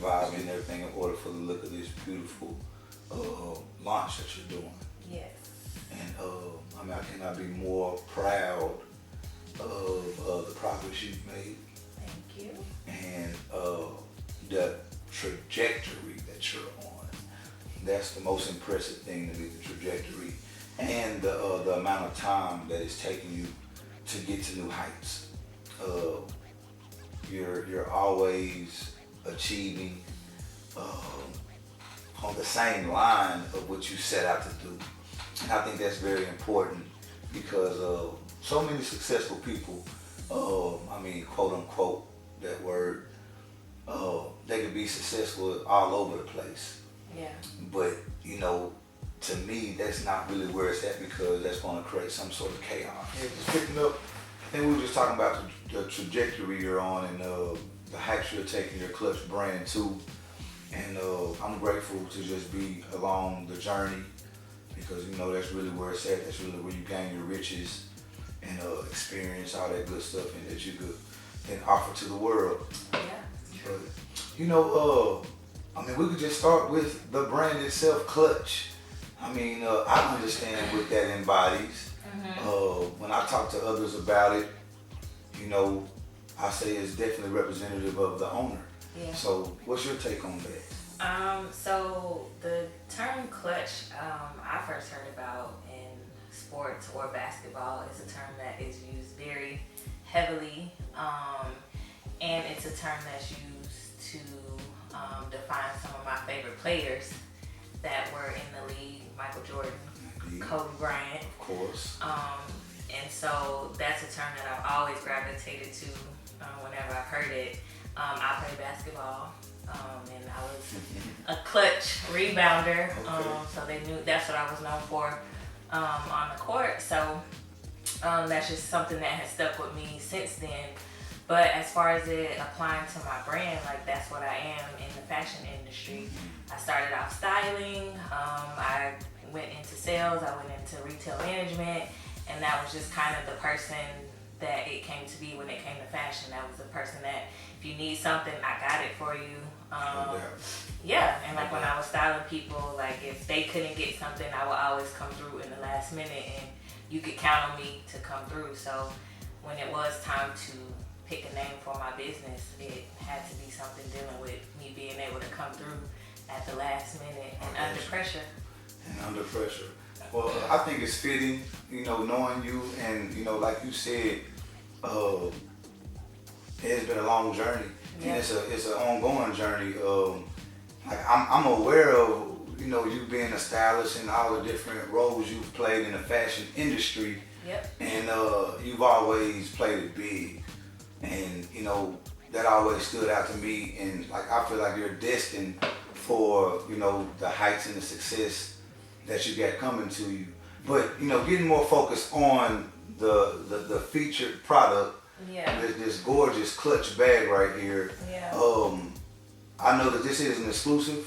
vibe and everything in order for the look of this beautiful launch that you're doing. Yes. And I mean, I cannot be more proud of the progress you've made. Thank you. And the trajectory that you're on. That's the most impressive thing to me, the trajectory and the amount of time that it's taking you to get to new heights. You're always achieving on the same line of what you set out to do. And I think that's very important because so many successful people, I mean, quote unquote, that word, they could be successful all over the place. Yeah. But, you know, to me, that's not really where it's at because that's going to create some sort of chaos. Yeah, just picking up, I think we were just talking about the trajectory you're on and the heights you're taking your Clutch brand to. And I'm grateful to just be along the journey because, you know, that's really where it's at. That's really where you gain your riches and experience all that good stuff and that you could then offer to the world. Yeah. But, you know, I mean, we could just start with the brand itself, Clutch. I mean, I understand what that embodies. When I talk to others about it, you know, I say it's definitely representative of the owner. Yeah. So what's your take on that? So the term clutch, I first heard about in sports or basketball. It's a term that is used very heavily, and it's a term that's used to define some of my favorite players that were in the league: Michael Jordan, Kobe Bryant, of course. And so that's a term that I've always gravitated to whenever I've heard it. I played basketball, and I was a clutch rebounder, so they knew that's what I was known for on the court. So that's just something that has stuck with me since then. But as far as it applying to my brand, like that's what I am in the fashion industry. I started off styling, I went into sales, I went into retail management, and that was just kind of the person that it came to be when it came to fashion. That was the person that if you need something, I got it for you. Yeah, and like when I was styling people, like if they couldn't get something, I would always come through in the last minute and you could count on me to come through. So when it was time to pick a name for my business, it had to be something dealing with me being able to come through at the last minute and under pressure. And under pressure. Well, I think it's fitting, you know, knowing you and, you know, like you said, it's been a long journey. Yeah. And it's an ongoing journey. Like I'm aware of, you know, you being a stylist and all the different roles you've played in the fashion industry. Yep. And you've always played it big. And, you know, that always stood out to me. And like I feel like you're destined for, you know, the heights and the success that you got coming to you. But, you know, getting more focused on the featured product. Yeah. This gorgeous Clutch bag right here. Yeah. I know that this is an exclusive,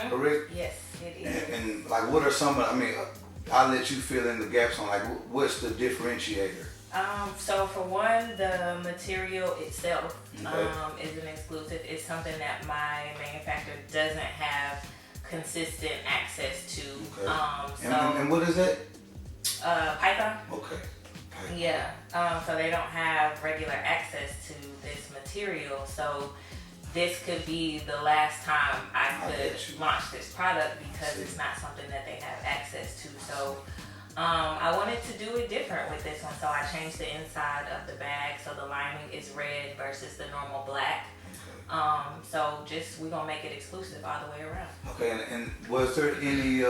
correct? Yes, it is. And like, what are some of, I mean, I'll let you fill in the gaps on like, what's the differentiator? So for one, the material itself Okay. is an exclusive. It's something that my manufacturer doesn't have consistent access to. Okay. So And what is that? Python. Okay. Yeah. So they don't have regular access to this material. So this could be the last time I could launch this product because it's not something that they have access to. So I wanted to do it different with this one. So I changed the inside of the bag. So the lining is red versus the normal black. So just we're gonna make it exclusive all the way around. Okay, and was there any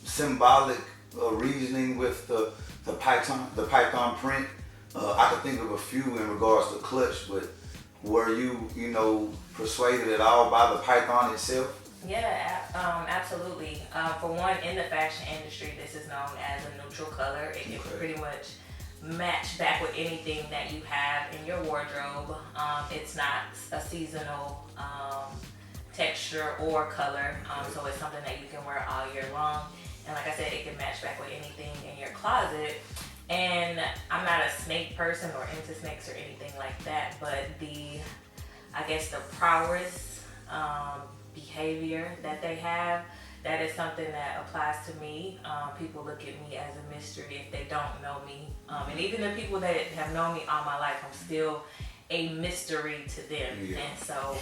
symbolic reasoning with the Python print? I could think of a few in regards to Clutch, but were you know, persuaded at all by the Python itself? Yeah, absolutely. For one, in the fashion industry, this is known as a neutral color. It can pretty much match back with anything that you have in your wardrobe. It's not a seasonal texture or color, so it's something that you can wear all year long. And like I said, it can match back with anything in your closet. And I'm not a snake person or into snakes or anything like that, but I guess the prowess behavior that they have. That is something that applies to me. People look at me as a mystery if they don't know me. And even the people that have known me all my life, I'm still a mystery to them. Yeah. And so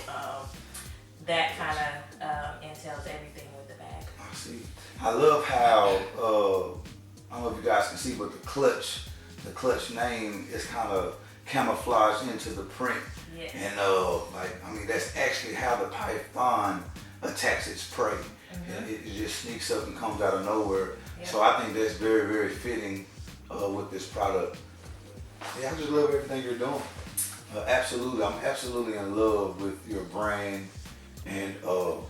that kind of entails everything with the bag. I see. I love how, I don't know if you guys can see, but the clutch name is kind of camouflaged into the print. Yes. And that's actually how the python attacks its prey. Mm-hmm. It just sneaks up and comes out of nowhere. Yep. So I think that's very, very fitting with this product. Yeah, I just love everything you're doing. Absolutely, I'm absolutely in love with your brand and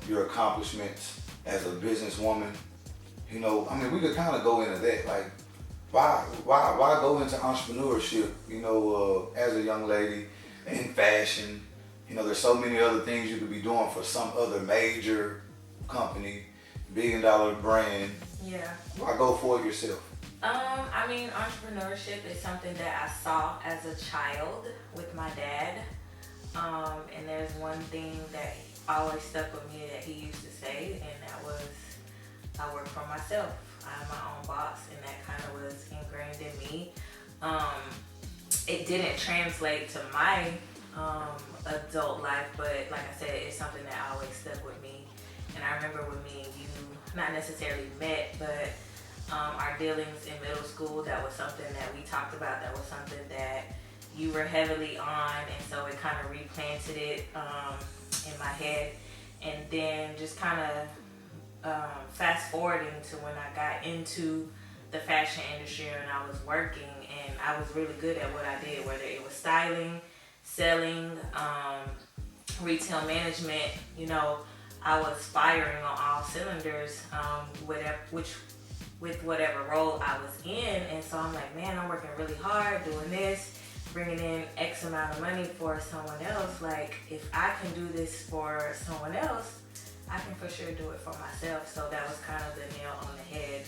your accomplishments as a businesswoman. You know, I mean, we could kind of go into that. Like, why go into entrepreneurship? You know, as a young lady in fashion. You know, there's so many other things you could be doing for some other major company, $1 billion brand. Yeah. Why go for it yourself? I mean, entrepreneurship is something that I saw as a child with my dad. And there's one thing that always stuck with me that he used to say, and that was, I work for myself. I'm my own boss, and that kind of was ingrained in me. It didn't translate to my adult life, but like I said, it's something that always stuck with me. And I remember when me and you not necessarily met, but our dealings in middle school, that was something that we talked about. That was something that you were heavily on, and so it kind of replanted it in my head. And then just kind of fast forwarding to when I got into the fashion industry and I was working, and I was really good at what I did, whether it was styling, selling, retail management. You know, I was firing on all cylinders, with whatever role I was in. And so I'm like, man, I'm working really hard doing this, bringing in X amount of money for someone else. Like, if I can do this for someone else, I can for sure do it for myself. So that was kind of the nail on the head,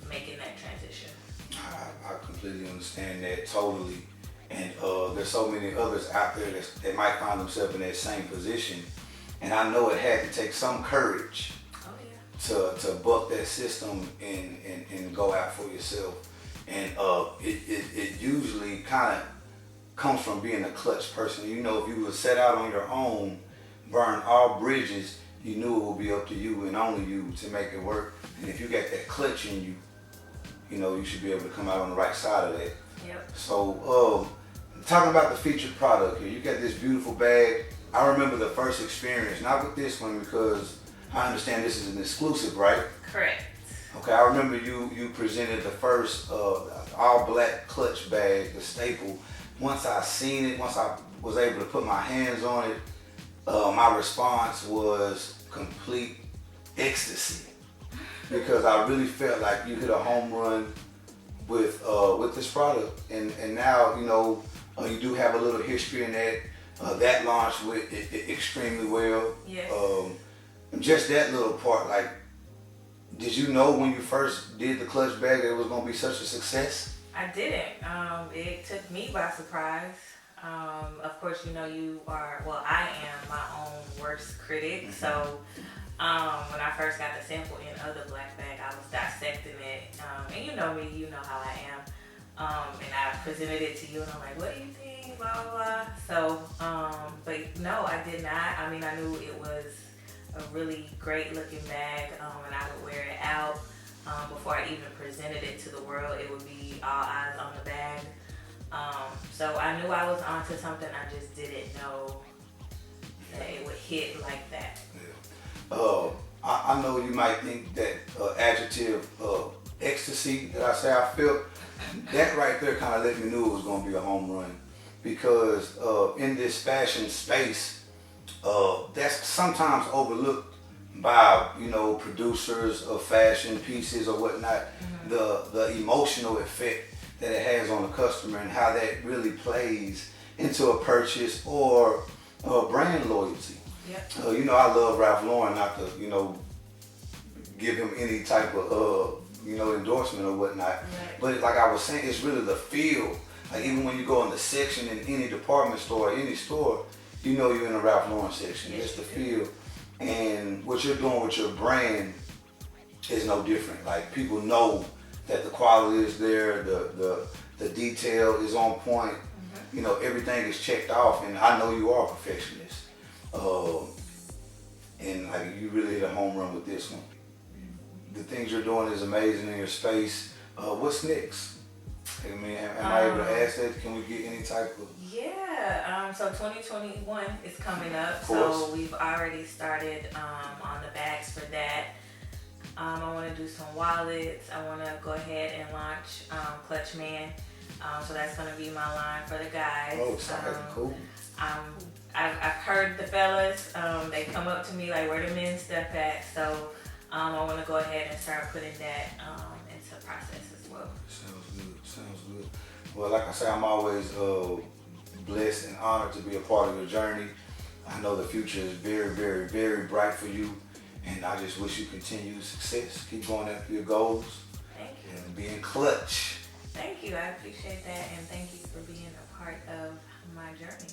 making that transition. I completely understand that totally. And there's so many others out there that might find themselves in that same position. And I know it had to take some courage to buck that system and go out for yourself. And it usually kind of comes from being a clutch person. You know, if you would set out on your own, burn all bridges, you knew it would be up to you and only you to make it work. And if you got that clutch in you, you know, you should be able to come out on the right side of that. Yep. So, talking about the featured product here, you got this beautiful bag. I remember the first experience, not with this one because I understand this is an exclusive, right? Correct. Okay, I remember you presented the first all black clutch bag, the staple. Once I seen it, once I was able to put my hands on it, my response was complete ecstasy because I really felt like you hit a home run with this product. And now, you know, you do have a little history in that. That launched with extremely well. Yes. Just that little part, like, did you know when you first did the clutch bag that it was going to be such a success? I didn't. It took me by surprise. Of course, you know, I am my own worst critic. Mm-hmm. So when I first got the sample in of the black bag, I was dissecting it. And you know me, you know how I am. And I presented it to you and I'm like, what do you think? Blah, blah, blah. So, but no, I did not. I mean, I knew it was a really great looking bag, and I would wear it out. Before I even presented it to the world, it would be all eyes on the bag. So I knew I was onto something. I just didn't know that it would hit like that. Yeah. I know you might think that adjective ecstasy that I say I felt, that right there kind of let me know it was going to be a home run. Because in this fashion space, that's sometimes overlooked by, you know, producers of fashion pieces or whatnot. Mm-hmm. The emotional effect that it has on the customer and how that really plays into a purchase or brand loyalty. Yep. You know, I love Ralph Lauren, not to, you know, give him any type of you know, endorsement or whatnot. Right. But like I was saying, it's really the feel. Like even when you go in the section in any department store or any store, you know you're in the Ralph Lauren section. Yes, Just the you feel. And what you're doing with your brand is no different. Like, people know that the quality is there, the detail is on point. You know, everything is checked off, and I know you are a perfectionist. And like, you really hit a home run with this one. The things you're doing is amazing in your space. What's next? I mean, am I able to ask that? Can we get any type of? Yeah, so 2021 is coming up, Of course. so we've already started on the bags for that. I want to do some wallets. I want to go ahead and launch Clutch Man. So that's going to be my line for the guys. Oh, exciting, cool. I've heard the fellas, they come up to me like, where the men stuff at? So I want to go ahead and start putting that into process as well. Sounds good. Well, like I say, I'm always blessed and honored to be a part of your journey. I know the future is very, very, very bright for you, and I just wish you continued success. Keep going after your goals. Thank you. And being clutch. Thank you. I appreciate that, and thank you for being a part of my journey.